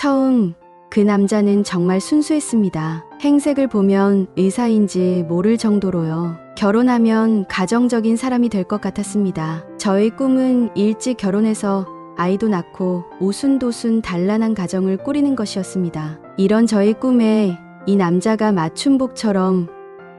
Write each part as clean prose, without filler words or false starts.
처음 그 남자는 정말 순수했습니다. 행색을 보면 의사인지 모를 정도로요. 결혼하면 가정적인 사람이 될 것 같았습니다. 저의 꿈은 일찍 결혼해서 아이도 낳고 오순도순 단란한 가정을 꾸리는 것이었습니다. 이런 저의 꿈에 이 남자가 맞춤복처럼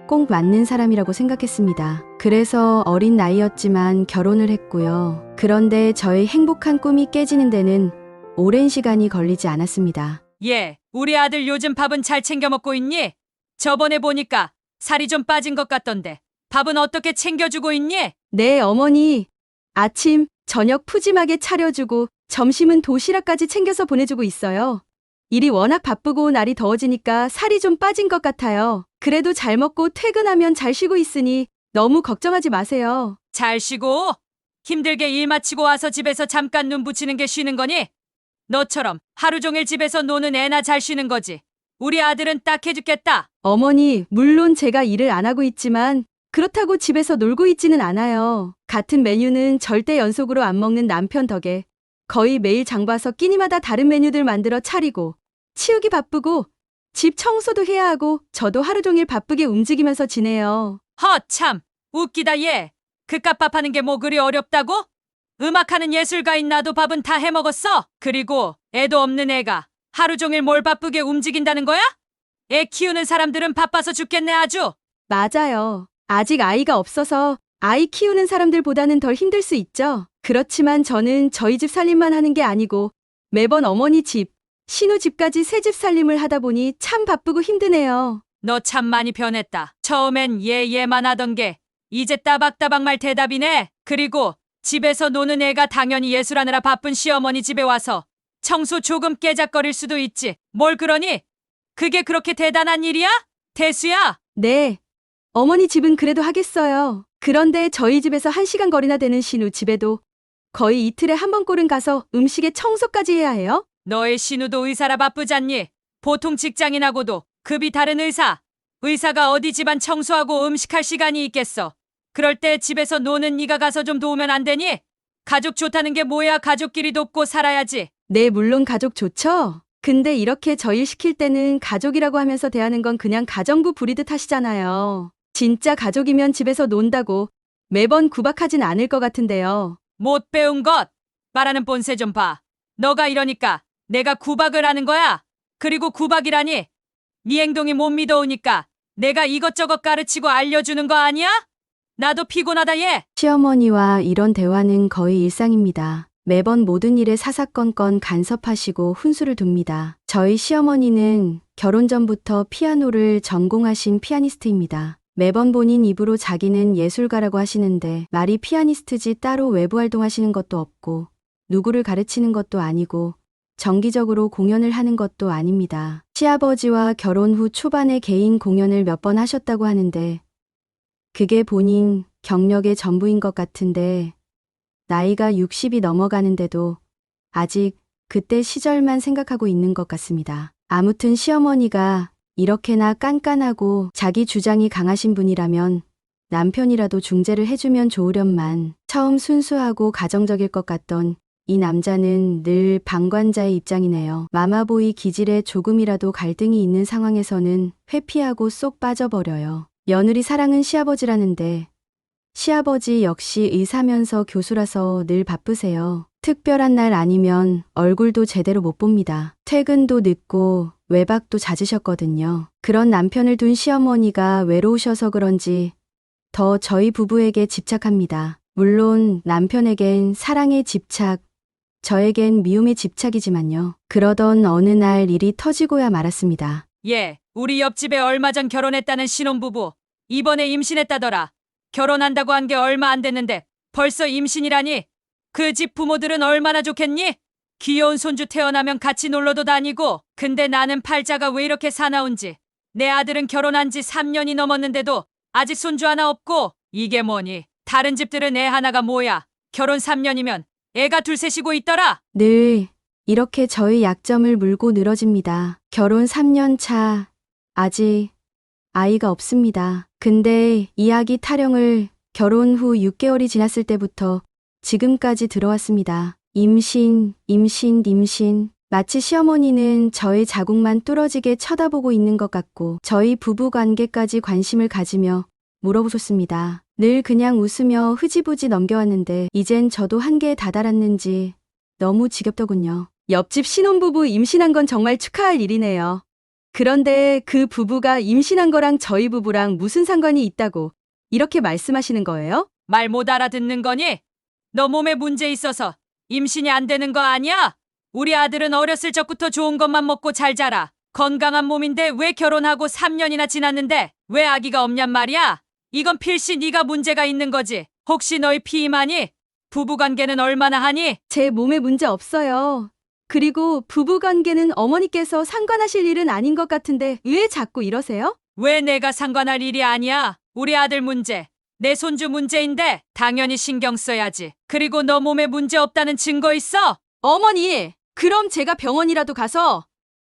꼭 맞는 사람이라고 생각했습니다. 그래서 어린 나이였지만 결혼을 했고요. 그런데 저의 행복한 꿈이 깨지는 데는 오랜 시간이 걸리지 않았습니다. 예, 우리 아들 요즘 밥은 잘 챙겨 먹고 있니? 저번에 보니까 살이 좀 빠진 것 같던데. 밥은 어떻게 챙겨주고 있니? 네, 어머니. 아침, 저녁 푸짐하게 차려주고 점심은 도시락까지 챙겨서 보내주고 있어요. 일이 워낙 바쁘고 날이 더워지니까 살이 좀 빠진 것 같아요. 그래도 잘 먹고 퇴근하면 잘 쉬고 있으니 너무 걱정하지 마세요. 잘 쉬고 힘들게 일 마치고 와서 집에서 잠깐 눈 붙이는 게 쉬는 거니? 너처럼 하루 종일 집에서 노는 애나 잘 쉬는 거지. 우리 아들은 딱해 죽겠다. 어머니, 물론 제가 일을 안 하고 있지만 그렇다고 집에서 놀고 있지는 않아요. 같은 메뉴는 절대 연속으로 안 먹는 남편 덕에 거의 매일 장 봐서 끼니마다 다른 메뉴들 만들어 차리고 치우기 바쁘고 집 청소도 해야 하고 저도 하루 종일 바쁘게 움직이면서 지내요. 참 웃기다 얘. 그깟 밥하는 게 뭐 그리 어렵다고? 음악하는 예술가인 나도 밥은 다 해먹었어. 그리고 애도 없는 애가 하루 종일 뭘 바쁘게 움직인다는 거야? 애 키우는 사람들은 바빠서 죽겠네 아주. 맞아요. 아직 아이가 없어서 아이 키우는 사람들보다는 덜 힘들 수 있죠. 그렇지만 저는 저희 집 살림만 하는 게 아니고 매번 어머니 집, 신우 집까지 새 집 살림을 하다 보니 참 바쁘고 힘드네요. 너 참 많이 변했다. 처음엔 얘만 하던 게 이제 따박따박 말 대답이네. 그리고 집에서 노는 애가 당연히 예술하느라 바쁜 시어머니 집에 와서 청소 조금 깨작거릴 수도 있지. 뭘 그러니? 그게 그렇게 대단한 일이야? 대수야? 네. 어머니 집은 그래도 하겠어요. 그런데 저희 집에서 1시간 거리나 되는 신우 집에도 거의 이틀에 한 번꼴은 가서 음식에 청소까지 해야 해요? 너의 신우도 의사라 바쁘잖니? 보통 직장인하고도 급이 다른 의사. 의사가 어디 집안 청소하고 음식할 시간이 있겠어. 그럴 때 집에서 노는 네가 가서 좀 도우면 안 되니? 가족 좋다는 게 뭐야. 가족끼리 돕고 살아야지. 네, 물론 가족 좋죠? 근데 이렇게 저 일 시킬 때는 가족이라고 하면서 대하는 건 그냥 가정부 부리듯 하시잖아요. 진짜 가족이면 집에서 논다고 매번 구박하진 않을 것 같은데요. 못 배운 것. 말하는 본새 좀 봐. 너가 이러니까 내가 구박을 하는 거야. 그리고 구박이라니. 네 행동이 못 믿어오니까 내가 이것저것 가르치고 알려주는 거 아니야? 나도 피곤하다 얘. 시어머니와 이런 대화는 거의 일상입니다. 매번 모든 일에 사사건건 간섭하시고 훈수를 둡니다. 저희 시어머니는 결혼 전부터 피아노를 전공하신 피아니스트입니다. 매번 본인 입으로 자기는 예술가라고 하시는데 말이 피아니스트지 따로 외부 활동하시는 것도 없고 누구를 가르치는 것도 아니고 정기적으로 공연을 하는 것도 아닙니다. 시아버지와 결혼 후 초반에 개인 공연을 몇 번 하셨다고 하는데 그게 본인 경력의 전부인 것 같은데 나이가 60이 넘어가는데도 아직 그때 시절만 생각하고 있는 것 같습니다. 아무튼 시어머니가 이렇게나 깐깐하고 자기 주장이 강하신 분이라면 남편이라도 중재를 해주면 좋으련만 처음 순수하고 가정적일 것 같던 이 남자는 늘 방관자의 입장이네요. 마마보이 기질에 조금이라도 갈등이 있는 상황에서는 회피하고 쏙 빠져버려요. 며느리 사랑은 시아버지라는데 시아버지 역시 의사면서 교수라서 늘 바쁘세요. 특별한 날 아니면 얼굴도 제대로 못 봅니다. 퇴근도 늦고 외박도 잦으셨거든요. 그런 남편을 둔 시어머니가 외로우셔서 그런지 더 저희 부부에게 집착합니다. 물론 남편에겐 사랑의 집착, 저에겐 미움의 집착이지만요. 그러던 어느 날 일이 터지고야 말았습니다. 예, 우리 옆집에 얼마 전 결혼했다는 신혼부부. 이번에 임신했다더라. 결혼한다고 한 게 얼마 안 됐는데 벌써 임신이라니. 그 집 부모들은 얼마나 좋겠니? 귀여운 손주 태어나면 같이 놀러도 다니고. 근데 나는 팔자가 왜 이렇게 사나운지. 내 아들은 결혼한 지 3년이 넘었는데도 아직 손주 하나 없고. 이게 뭐니? 다른 집들은 애 하나가 뭐야. 결혼 3년이면 애가 둘셋이고 있더라. 늘 이렇게 저의 약점을 물고 늘어집니다. 결혼 3년 차, 아직 아이가 없습니다. 근데 이야기 타령을 결혼 후 6개월이 지났을 때부터 지금까지 들어왔습니다. 임신. 마치 시어머니는 저의 자국만 뚫어지게 쳐다보고 있는 것 같고 저희 부부 관계까지 관심을 가지며 물어보셨습니다. 늘 그냥 웃으며 흐지부지 넘겨왔는데 이젠 저도 한계에 다다랐는지 너무 지겹더군요. 옆집 신혼부부 임신한 건 정말 축하할 일이네요. 그런데 그 부부가 임신한 거랑 저희 부부랑 무슨 상관이 있다고 이렇게 말씀하시는 거예요? 말 못 알아듣는 거니? 너 몸에 문제 있어서 임신이 안 되는 거 아니야? 우리 아들은 어렸을 적부터 좋은 것만 먹고 잘 자라. 건강한 몸인데 왜 결혼하고 3년이나 지났는데 왜 아기가 없냔 말이야? 이건 필시 네가 문제가 있는 거지. 혹시 너희 피임하니? 부부관계는 얼마나 하니? 제 몸에 문제 없어요. 그리고 부부관계는 어머니께서 상관하실 일은 아닌 것 같은데 왜 자꾸 이러세요? 왜 내가 상관할 일이 아니야? 우리 아들 문제, 내 손주 문제인데 당연히 신경 써야지. 그리고 너 몸에 문제 없다는 증거 있어? 어머니, 그럼 제가 병원이라도 가서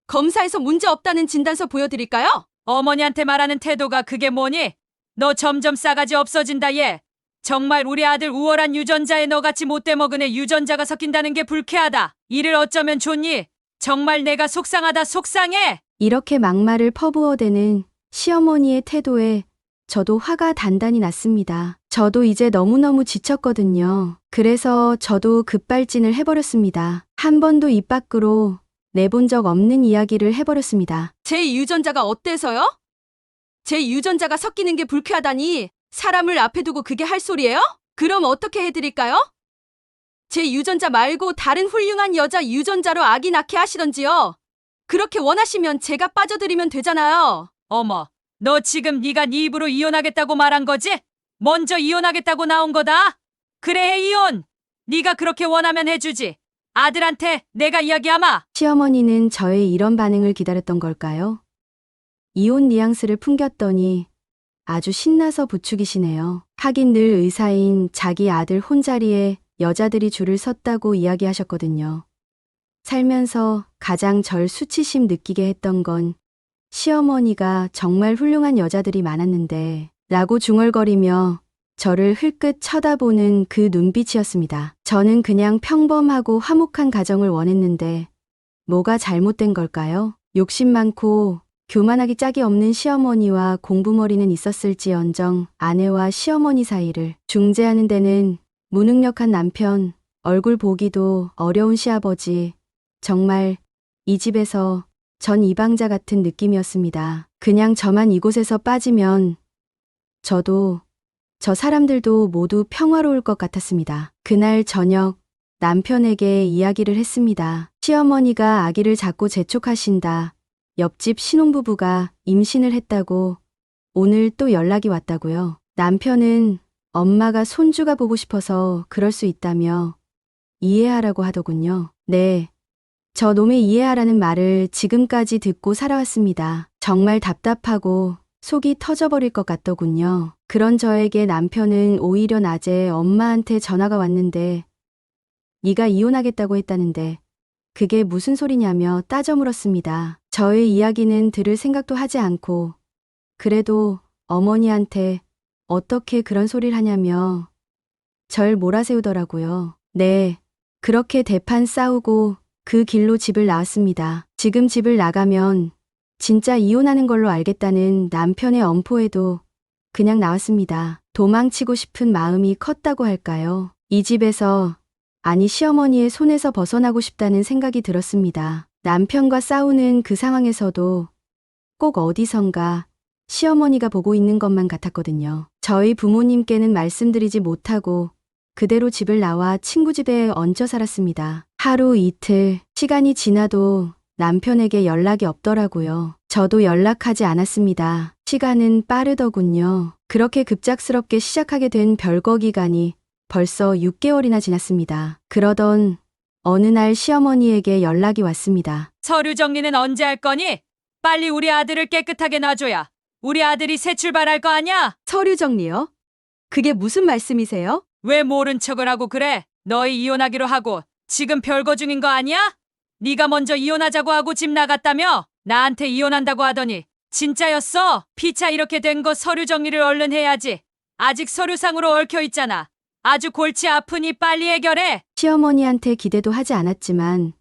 검사해서 문제 없다는 진단서 보여드릴까요? 어머니한테 말하는 태도가 그게 뭐니? 너 점점 싸가지 없어진다 얘. 정말 우리 아들 우월한 유전자에 너같이 못돼 먹은 애 유전자가 섞인다는 게 불쾌하다. 이를 어쩌면 좋니? 정말 내가 속상하다 속상해. 이렇게 막말을 퍼부어대는 시어머니의 태도에 저도 화가 단단히 났습니다. 저도 이제 너무너무 지쳤거든요. 그래서 저도 급발진을 해버렸습니다. 한 번도 입 밖으로 내본 적 없는 이야기를 해버렸습니다. 제 유전자가 어때서요? 제 유전자가 섞이는 게 불쾌하다니 사람을 앞에 두고 그게 할 소리예요? 그럼 어떻게 해드릴까요? 제 유전자 말고 다른 훌륭한 여자 유전자로 아기 낳게 하시던지요. 그렇게 원하시면 제가 빠져드리면 되잖아요. 어머, 너 지금 네가 네 입으로 이혼하겠다고 말한 거지? 먼저 이혼하겠다고 나온 거다. 그래 이혼. 네가 그렇게 원하면 해주지. 아들한테 내가 이야기하마. 시어머니는 저의 이런 반응을 기다렸던 걸까요? 이혼 뉘앙스를 풍겼더니 아주 신나서 부추기시네요. 하긴 늘 의사인 자기 아들 혼자리에 여자들이 줄을 섰다고 이야기하셨거든요. 살면서 가장 절 수치심 느끼게 했던 건 시어머니가 정말 훌륭한 여자들이 많았는데 라고 중얼거리며 저를 흘끗 쳐다보는 그 눈빛이었습니다. 저는 그냥 평범하고 화목한 가정을 원했는데 뭐가 잘못된 걸까요? 욕심 많고 교만하기 짝이 없는 시어머니와 공부머리는 있었을지언정 아내와 시어머니 사이를 중재하는 데는 무능력한 남편, 얼굴 보기도 어려운 시아버지, 정말 이 집에서 전 이방자 같은 느낌이었습니다. 그냥 저만 이곳에서 빠지면 저도 저 사람들도 모두 평화로울 것 같았습니다. 그날 저녁 남편에게 이야기를 했습니다. 시어머니가 아기를 자꾸 재촉하신다. 옆집 신혼부부가 임신을 했다고 오늘 또 연락이 왔다고요. 남편은 엄마가 손주가 보고 싶어서 그럴 수 있다며 이해하라고 하더군요. 네. 저 놈의 이해하라는 말을 지금까지 듣고 살아왔습니다. 정말 답답하고 속이 터져버릴 것 같더군요. 그런 저에게 남편은 오히려 낮에 엄마한테 전화가 왔는데 네가 이혼하겠다고 했다는데 그게 무슨 소리냐며 따져 물었습니다. 저의 이야기는 들을 생각도 하지 않고 그래도 어머니한테 어떻게 그런 소리를 하냐며 절 몰아세우더라고요. 네, 그렇게 대판 싸우고 그 길로 집을 나왔습니다. 지금 집을 나가면 진짜 이혼하는 걸로 알겠다는 남편의 엄포에도 그냥 나왔습니다. 도망치고 싶은 마음이 컸다고 할까요? 이 집에서 아니 시어머니의 손에서 벗어나고 싶다는 생각이 들었습니다. 남편과 싸우는 그 상황에서도 꼭 어디선가 시어머니가 보고 있는 것만 같았거든요. 저희 부모님께는 말씀드리지 못하고 그대로 집을 나와 친구 집에 얹혀 살았습니다. 하루 이틀 시간이 지나도 남편에게 연락이 없더라고요. 저도 연락하지 않았습니다. 시간은 빠르더군요. 그렇게 급작스럽게 시작하게 된 별거 기간이 벌써 6개월이나 지났습니다. 그러던 어느 날 시어머니에게 연락이 왔습니다. 서류 정리는 언제 할 거니? 빨리 우리 아들을 깨끗하게 놔줘야 우리 아들이 새 출발할 거 아냐? 서류 정리요? 그게 무슨 말씀이세요? 왜 모른 척을 하고 그래? 너희 이혼하기로 하고 지금 별거 중인 거 아니야? 네가 먼저 이혼하자고 하고 집 나갔다며? 나한테 이혼한다고 하더니 진짜였어? 피차 이렇게 된 거 서류 정리를 얼른 해야지. 아직 서류상으로 얽혀 있잖아. 아주 골치 아프니 빨리 해결해. 시어머니한테 기대도 하지 않았지만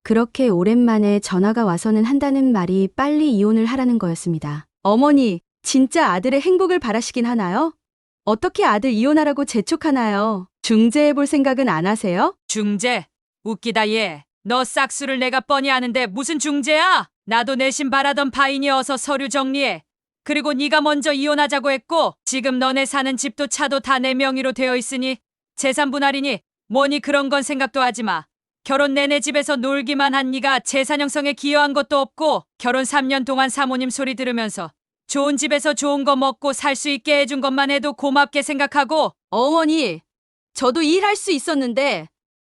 그렇게 오랜만에 전화가 와서는 한다는 말이 빨리 이혼을 하라는 거였습니다. 어머니, 진짜 아들의 행복을 바라시긴 하나요? 어떻게 아들 이혼하라고 재촉하나요? 중재해 볼 생각은 안 하세요? 중재? 웃기다 얘. 너 싹수를 내가 뻔히 아는데 무슨 중재야? 나도 내심 바라던 바이니 어서 서류 정리해. 그리고 네가 먼저 이혼하자고 했고 지금 너네 사는 집도 차도 다 내 명의로 되어 있으니 재산 분할이니 뭐니 그런 건 생각도 하지 마. 결혼 내내 집에서 놀기만 한 네가 재산 형성에 기여한 것도 없고 결혼 3년 동안 사모님 소리 들으면서 좋은 집에서 좋은 거 먹고 살 수 있게 해준 것만 해도 고맙게 생각하고. 어머니, 저도 일할 수 있었는데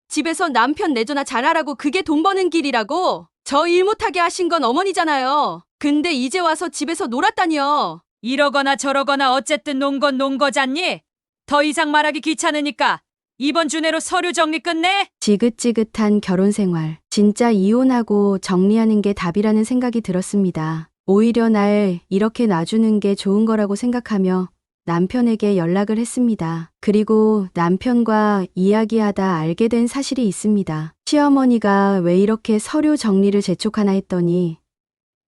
집에서 남편 내조나 잘하라고 그게 돈 버는 길이라고? 저 일 못하게 하신 건 어머니잖아요. 근데 이제 와서 집에서 놀았다니요. 이러거나 저러거나 어쨌든 논 건 논 거잖니? 더 이상 말하기 귀찮으니까 이번 주 내로 서류 정리 끝내? 지긋지긋한 결혼 생활. 진짜 이혼하고 정리하는 게 답이라는 생각이 들었습니다. 오히려 날 이렇게 놔주는 게 좋은 거라고 생각하며 남편에게 연락을 했습니다. 그리고 남편과 이야기하다 알게 된 사실이 있습니다. 시어머니가 왜 이렇게 서류 정리를 재촉하나 했더니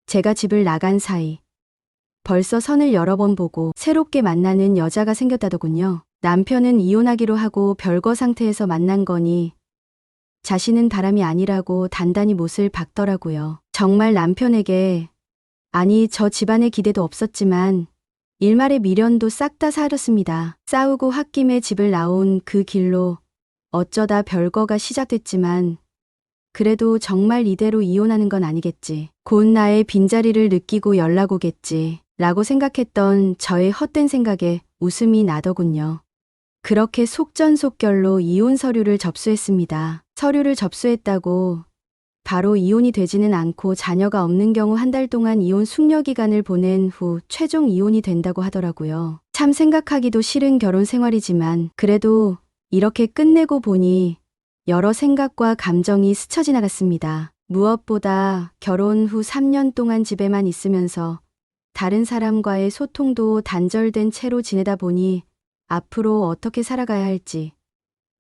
제가 집을 나간 사이 벌써 선을 여러 번 보고 새롭게 만나는 여자가 생겼다더군요. 남편은 이혼하기로 하고 별거 상태에서 만난 거니 자신은 바람이 아니라고 단단히 못을 박더라고요. 정말 남편에게, 아니 저 집안에 기대도 없었지만 일말의 미련도 싹 다 사라졌습니다. 싸우고 홧김에 집을 나온 그 길로 어쩌다 별거가 시작됐지만 그래도 정말 이대로 이혼하는 건 아니겠지. 곧 나의 빈자리를 느끼고 연락 오겠지. 라고 생각했던 저의 헛된 생각에 웃음이 나더군요. 그렇게 속전속결로 이혼 서류를 접수했습니다. 서류를 접수했다고 바로 이혼이 되지는 않고 자녀가 없는 경우 한 달 동안 이혼 숙려 기간을 보낸 후 최종 이혼이 된다고 하더라고요. 참 생각하기도 싫은 결혼 생활이지만 그래도 이렇게 끝내고 보니 여러 생각과 감정이 스쳐 지나갔습니다. 무엇보다 결혼 후 3년 동안 집에만 있으면서 다른 사람과의 소통도 단절된 채로 지내다 보니 앞으로 어떻게 살아가야 할지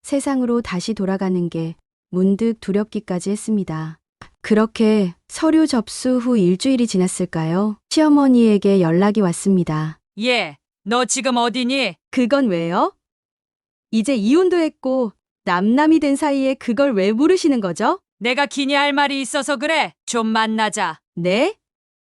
세상으로 다시 돌아가는 게 문득 두렵기까지 했습니다. 그렇게 서류 접수 후 일주일이 지났을까요? 시어머니에게 연락이 왔습니다. 얘, 너 지금 어디니? 그건 왜요? 이제 이혼도 했고 남남이 된 사이에 그걸 왜 물으시는 거죠? 내가 기니 할 말이 있어서 그래. 좀 만나자. 네?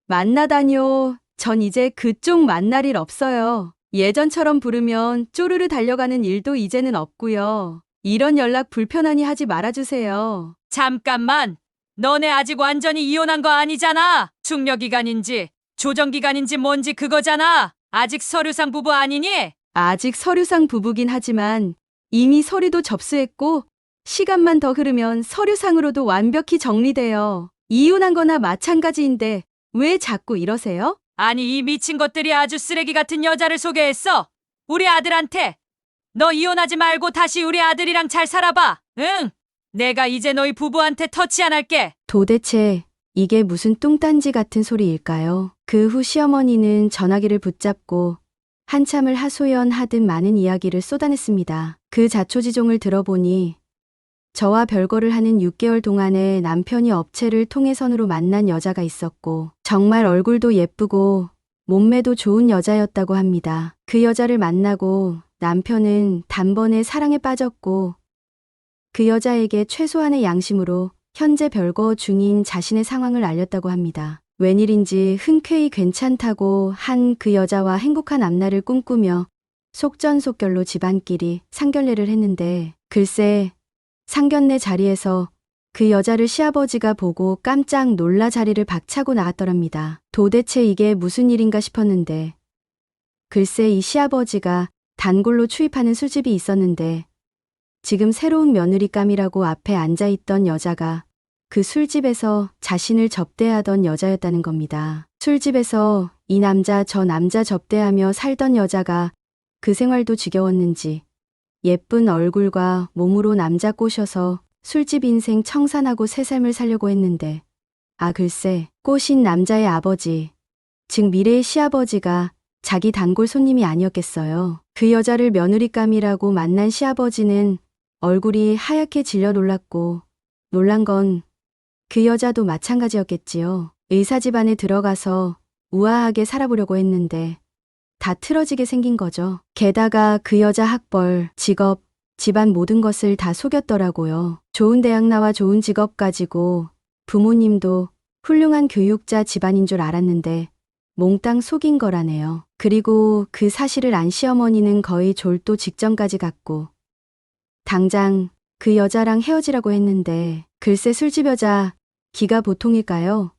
만나다뇨. 전 이제 그쪽 만날 일 없어요. 예전처럼 부르면 쪼르르 달려가는 일도 이제는 없고요. 이런 연락 불편하니 하지 말아주세요. 잠깐만. 너네 아직 완전히 이혼한 거 아니잖아. 숙려기간인지 조정기간인지 뭔지 그거잖아. 아직 서류상 부부 아니니? 아직 서류상 부부긴 하지만 이미 서류도 접수했고 시간만 더 흐르면 서류상으로도 완벽히 정리돼요. 이혼한 거나 마찬가지인데 왜 자꾸 이러세요? 아니 이 미친 것들이 아주 쓰레기 같은 여자를 소개했어. 우리 아들한테. 너 이혼하지 말고 다시 우리 아들이랑 잘 살아봐. 응. 내가 이제 너희 부부한테 터치 안 할게. 도대체 이게 무슨 뚱딴지 같은 소리일까요? 그 후 시어머니는 전화기를 붙잡고 한참을 하소연하듯 많은 이야기를 쏟아냈습니다. 그 자초지종을 들어보니 저와 별거를 하는 6개월 동안에 남편이 업체를 통해선으로 만난 여자가 있었고 정말 얼굴도 예쁘고 몸매도 좋은 여자였다고 합니다. 그 여자를 만나고 남편은 단번에 사랑에 빠졌고 그 여자에게 최소한의 양심으로 현재 별거 중인 자신의 상황을 알렸다고 합니다. 웬일인지 흔쾌히 괜찮다고 한 그 여자와 행복한 앞날을 꿈꾸며 속전속결로 집안끼리 상견례를 했는데 글쎄 상견례 자리에서 그 여자를 시아버지가 보고 깜짝 놀라 자리를 박차고 나갔더랍니다. 도대체 이게 무슨 일인가 싶었는데 글쎄 이 시아버지가 단골로 추입하는 술집이 있었는데 지금 새로운 며느리감이라고 앞에 앉아있던 여자가 그 술집에서 자신을 접대하던 여자였다는 겁니다. 술집에서 이 남자 저 남자 접대하며 살던 여자가 그 생활도 지겨웠는지 예쁜 얼굴과 몸으로 남자 꼬셔서 술집 인생 청산하고 새 삶을 살려고 했는데 아 글쎄 꼬신 남자의 아버지 즉 미래의 시아버지가 자기 단골 손님이 아니었겠어요. 그 여자를 며느리감이라고 만난 시아버지는 얼굴이 하얗게 질려 놀랐고 놀란 건 그 여자도 마찬가지였겠지요. 의사 집안에 들어가서 우아하게 살아보려고 했는데 다 틀어지게 생긴 거죠. 게다가 그 여자 학벌, 직업, 집안 모든 것을 다 속였더라고요. 좋은 대학 나와 좋은 직업 가지고 부모님도 훌륭한 교육자 집안인 줄 알았는데 몽땅 속인 거라네요. 그리고 그 사실을 안 시어머니는 거의 졸도 직전까지 갔고 당장 그 여자랑 헤어지라고 했는데 글쎄 술집 여자 기가 보통일까요?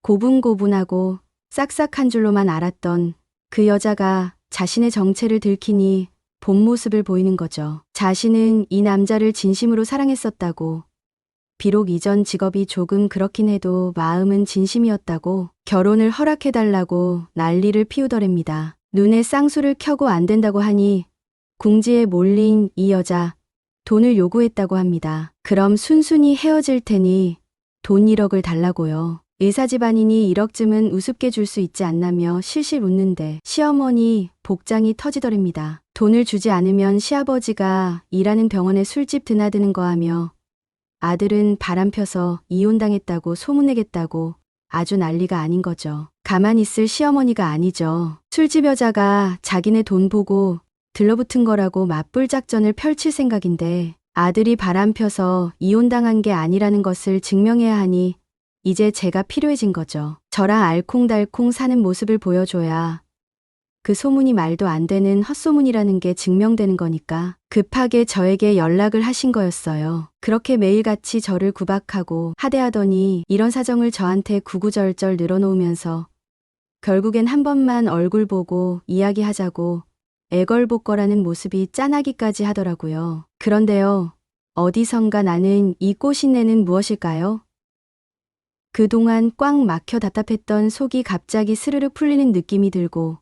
고분고분하고 싹싹한 줄로만 알았던 그 여자가 자신의 정체를 들키니 본 모습을 보이는 거죠. 자신은 이 남자를 진심으로 사랑했었다고, 비록 이전 직업이 조금 그렇긴 해도 마음은 진심이었다고 결혼을 허락해달라고 난리를 피우더랍니다. 눈에 쌍수를 켜고 안 된다고 하니 궁지에 몰린 이 여자 돈을 요구했다고 합니다. 그럼 순순히 헤어질 테니 돈 1억을 달라고요. 의사 집안이니 1억쯤은 우습게 줄 수 있지 않나며 실실 웃는데 시어머니 복장이 터지더랍니다. 돈을 주지 않으면 시아버지가 일하는 병원에 술집 드나드는 거 하며 아들은 바람 펴서 이혼당했다고 소문내겠다고 아주 난리가 아닌 거죠. 가만히 있을 시어머니가 아니죠. 술집 여자가 자기네 돈 보고 들러붙은 거라고 맞불 작전을 펼칠 생각인데 아들이 바람 펴서 이혼당한 게 아니라는 것을 증명해야 하니 이제 제가 필요해진 거죠. 저랑 알콩달콩 사는 모습을 보여줘야 그 소문이 말도 안 되는 헛소문이라는 게 증명되는 거니까 급하게 저에게 연락을 하신 거였어요. 그렇게 매일같이 저를 구박하고 하대하더니 이런 사정을 저한테 구구절절 늘어놓으면서 결국엔 한 번만 얼굴 보고 이야기하자고 애걸복걸하는 모습이 짠하기까지 하더라고요. 그런데요, 어디선가 나는 이 꼬신내는 무엇일까요? 그동안 꽉 막혀 답답했던 속이 갑자기 스르르 풀리는 느낌이 들고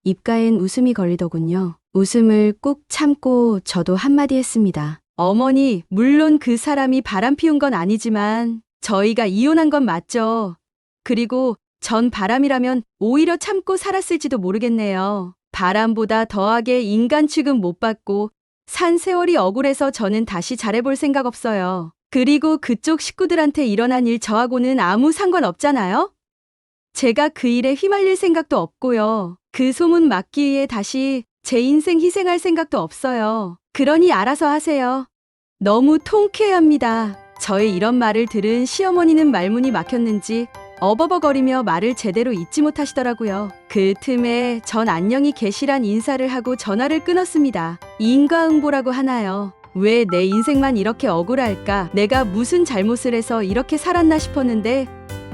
입가엔 웃음이 걸리더군요. 웃음을 꾹 참고 저도 한마디 했습니다. 어머니, 물론 그 사람이 바람 피운 건 아니지만 저희가 이혼한 건 맞죠. 그리고 전 바람이라면 오히려 참고 살았을지도 모르겠네요. 바람보다 더하게 인간 취급 못 받고 산 세월이 억울해서 저는 다시 잘해볼 생각 없어요. 그리고 그쪽 식구들한테 일어난 일 저하고는 아무 상관없잖아요? 제가 그 일에 휘말릴 생각도 없고요. 그 소문 막기 위해 다시 제 인생 희생할 생각도 없어요. 그러니 알아서 하세요. 너무 통쾌합니다. 저의 이런 말을 들은 시어머니는 말문이 막혔는지 어버버거리며 말을 제대로 잇지 못하시더라고요. 그 틈에 전 안녕히 계시란 인사를 하고 전화를 끊었습니다. 인과응보라고 하나요? 왜 내 인생만 이렇게 억울할까? 내가 무슨 잘못을 해서 이렇게 살았나 싶었는데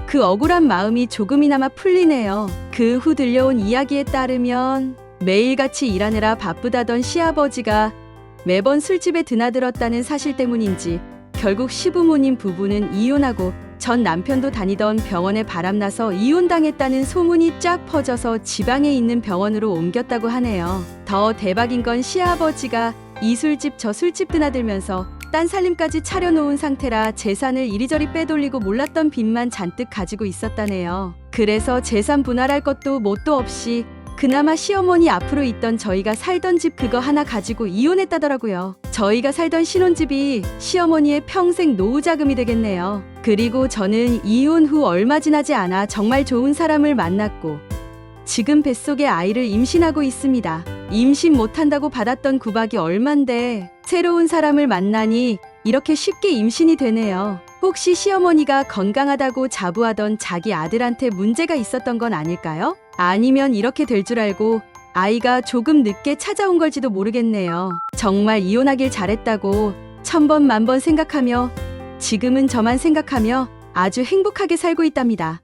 그 억울한 마음이 조금이나마 풀리네요. 그 후 들려온 이야기에 따르면 매일같이 일하느라 바쁘다던 시아버지가 매번 술집에 드나들었다는 사실 때문인지 결국 시부모님 부부는 이혼하고 전 남편도 다니던 병원에 바람나서 이혼당했다는 소문이 쫙 퍼져서 지방에 있는 병원으로 옮겼다고 하네요. 더 대박인 건 시아버지가 이 술집 저 술집 드나들면서 딴 살림까지 차려놓은 상태라 재산을 이리저리 빼돌리고 몰랐던 빚만 잔뜩 가지고 있었다네요. 그래서 재산 분할할 것도 뭣도 없이 그나마 시어머니 앞으로 있던 저희가 살던 집 그거 하나 가지고 이혼했다더라고요. 저희가 살던 신혼집이 시어머니의 평생 노후 자금이 되겠네요. 그리고 저는 이혼 후 얼마 지나지 않아 정말 좋은 사람을 만났고 지금 뱃속에 아이를 임신하고 있습니다. 임신 못한다고 받았던 구박이 얼만데 새로운 사람을 만나니 이렇게 쉽게 임신이 되네요. 혹시 시어머니가 건강하다고 자부하던 자기 아들한테 문제가 있었던 건 아닐까요? 아니면 이렇게 될 줄 알고 아이가 조금 늦게 찾아온 걸지도 모르겠네요. 정말 이혼하길 잘했다고 1000번 만번 생각하며 지금은 저만 생각하며 아주 행복하게 살고 있답니다.